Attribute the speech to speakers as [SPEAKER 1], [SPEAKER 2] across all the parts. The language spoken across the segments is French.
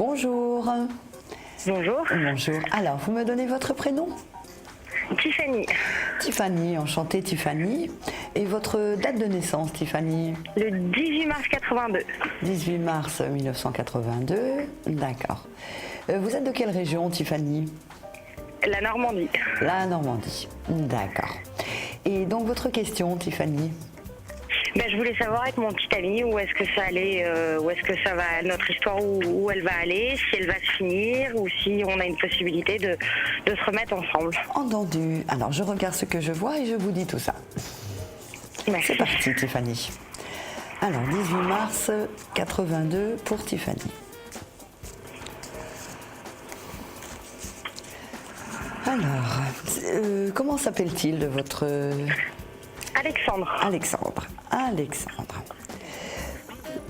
[SPEAKER 1] Bonjour.
[SPEAKER 2] Bonjour.
[SPEAKER 1] Bonjour. Alors, vous me donnez votre prénom?
[SPEAKER 2] Tiffany.
[SPEAKER 1] Tiffany, enchantée Tiffany. Et votre date de naissance, Tiffany?
[SPEAKER 2] Le 18 mars 82.
[SPEAKER 1] 18 mars 1982, d'accord. Vous êtes de quelle région, Tiffany?
[SPEAKER 2] La Normandie.
[SPEAKER 1] La Normandie, d'accord. Et donc votre question, Tiffany?
[SPEAKER 2] Je voulais savoir avec mon petit ami où est-ce que ça allait, où est-ce que ça va, notre histoire, où elle va aller, si elle va se finir ou si on a une possibilité de se remettre ensemble.
[SPEAKER 1] Entendu. Alors je regarde ce que je vois et je vous dis tout ça.
[SPEAKER 2] Merci.
[SPEAKER 1] C'est parti, Tiffany. Alors 18 mars 82 pour Tiffany. Alors, comment s'appelle-t-il de votre...
[SPEAKER 2] Alexandre.
[SPEAKER 1] Alexandre. Alexandre.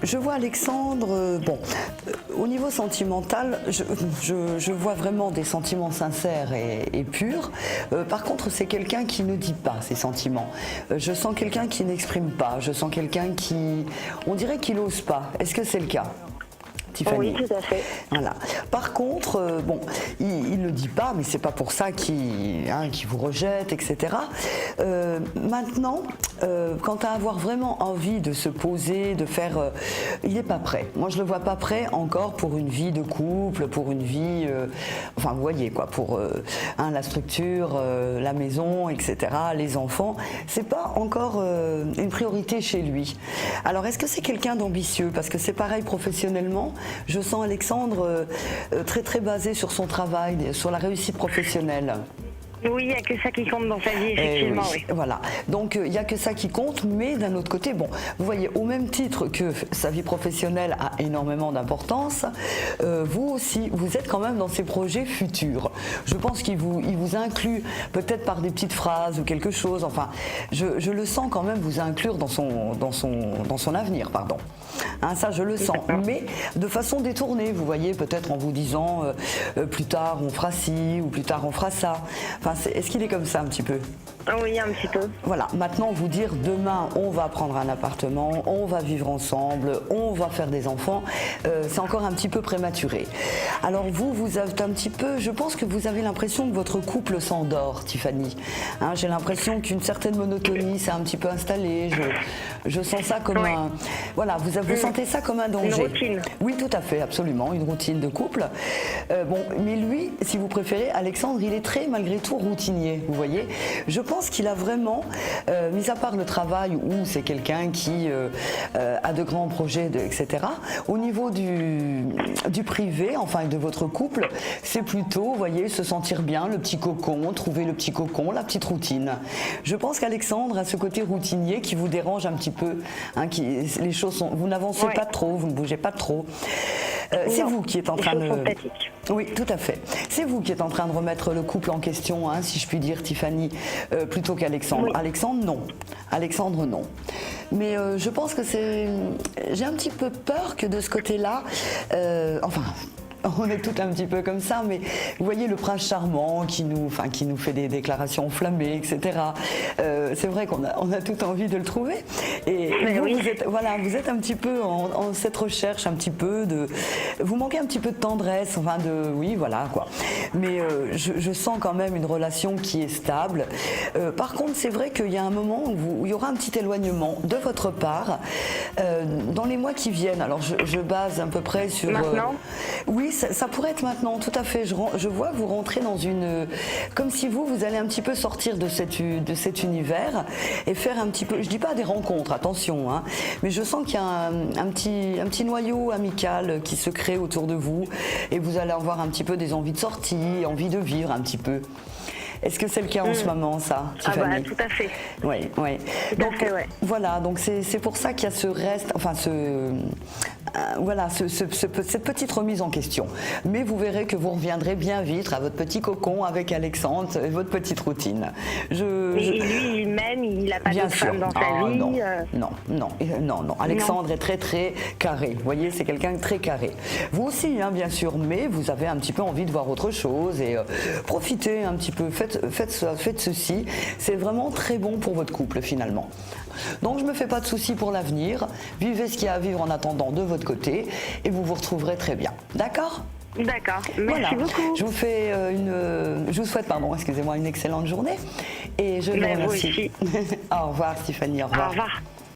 [SPEAKER 1] Je vois Alexandre, au niveau sentimental, je vois vraiment des sentiments sincères et purs. Par contre, c'est quelqu'un qui ne dit pas ses sentiments. Je sens quelqu'un qui n'exprime pas. Je sens quelqu'un qui... On dirait qu'il n'ose pas. Est-ce que c'est le cas, Tiffany?
[SPEAKER 2] Oui, tout à fait.
[SPEAKER 1] Voilà. Par contre, il ne le dit pas, mais c'est pas pour ça qu'il vous rejette, etc. Maintenant, quant à avoir vraiment envie de se poser, de faire, il n'est pas prêt. Moi, je le vois pas prêt encore pour une vie de couple, pour une vie, enfin, vous voyez quoi, pour la structure, la maison, etc., les enfants. C'est pas encore une priorité chez lui. Alors, est-ce que c'est quelqu'un d'ambitieux? Parce que c'est pareil professionnellement. Je sens Alexandre très très basé sur son travail, sur la réussite professionnelle.
[SPEAKER 2] Oui, il n'y a que ça qui compte dans sa vie, effectivement.
[SPEAKER 1] Oui. Voilà, donc il n'y a que ça qui compte, mais d'un autre côté, vous voyez, au même titre que sa vie professionnelle a énormément d'importance, vous aussi, vous êtes quand même dans ses projets futurs. Je pense qu'il vous inclut peut-être par des petites phrases ou quelque chose, enfin, je le sens quand même vous inclure dans son avenir, pardon. Ça, je le sens, mais de façon détournée, vous voyez, peut-être en vous disant plus tard on fera ci ou plus tard on fera ça. Enfin, est-ce qu'il est comme ça un petit peu?
[SPEAKER 2] Oui, un petit peu.
[SPEAKER 1] Voilà, maintenant vous dire demain on va prendre un appartement, on va vivre ensemble, on va faire des enfants, c'est encore un petit peu prématuré. Alors vous êtes un petit peu, je pense que vous avez l'impression que votre couple s'endort, Tiffany. J'ai l'impression qu'une certaine monotonie s'est un petit peu installée, je sens ça comme un... Voilà, vous sentez ça comme un danger.
[SPEAKER 2] Une routine.
[SPEAKER 1] Oui, tout à fait, absolument, une routine de couple. Mais lui, si vous préférez, Alexandre, il est très malgré tout routinier, vous voyez. Je pense qu'il a vraiment, mis à part le travail où c'est quelqu'un qui a de grands projets, etc., au niveau du privé, enfin de votre couple, c'est plutôt, vous voyez, se sentir bien, le petit cocon, trouver le petit cocon, la petite routine. Je pense qu'Alexandre a ce côté routinier qui vous dérange un petit peu, les choses sont, vous n'avancez pas trop, vous ne bougez pas trop. C'est vous qui êtes en train de... Oui, tout à fait. C'est vous qui êtes en train de remettre le couple en question, si je puis dire, Tiffany, plutôt qu'Alexandre. Oui. Alexandre, non. Alexandre, non. Mais je pense que c'est... J'ai un petit peu peur que de ce côté-là... on est tout un petit peu comme ça, mais vous voyez le prince charmant qui nous fait des déclarations enflammées, etc. C'est vrai qu'on a toute envie de le trouver. Et vous êtes un petit peu en cette recherche, un petit peu de... Vous manquez un petit peu de tendresse, oui, voilà, quoi. Mais je sens quand même une relation qui est stable. Par contre, c'est vrai qu'il y a un moment où il y aura un petit éloignement de votre part dans les mois qui viennent. Alors, je base à peu près sur...
[SPEAKER 2] Maintenant
[SPEAKER 1] oui, ça pourrait être maintenant, tout à fait. Je vois vous rentrer dans une... Comme si vous allez un petit peu sortir de cet univers et faire un petit peu... Je dis pas des rencontres, attention, mais je sens qu'il y a un petit noyau amical qui se crée autour de vous et vous allez avoir un petit peu des envies de sortie, envie de vivre un petit peu. Est-ce que c'est le cas en ce moment, ça, Tiffany?
[SPEAKER 2] Tout à fait.
[SPEAKER 1] Oui, oui. Donc, voilà, donc c'est pour ça qu'il y a ce reste, enfin, cette petite remise en question. Mais vous verrez que vous reviendrez bien vite à votre petit cocon avec Alexandre et votre petite routine.
[SPEAKER 2] Et lui-même, il n'a pas de femme dans sa vie
[SPEAKER 1] Non. Alexandre est très, très carré. Vous voyez, c'est quelqu'un de très carré. Vous aussi, bien sûr, mais vous avez un petit peu envie de voir autre chose et profitez un petit peu. Faites ceci, c'est vraiment très bon pour votre couple finalement. Donc je me fais pas de soucis pour l'avenir. Vivez ce qu'il y a à vivre en attendant de votre côté et vous vous retrouverez très bien. D'accord ?
[SPEAKER 2] D'accord, merci beaucoup.
[SPEAKER 1] Je vous souhaite, excusez-moi, une excellente journée et je vous
[SPEAKER 2] Vous
[SPEAKER 1] remercie.
[SPEAKER 2] aussi.
[SPEAKER 1] Au revoir Stéphanie, au revoir.
[SPEAKER 2] Au revoir.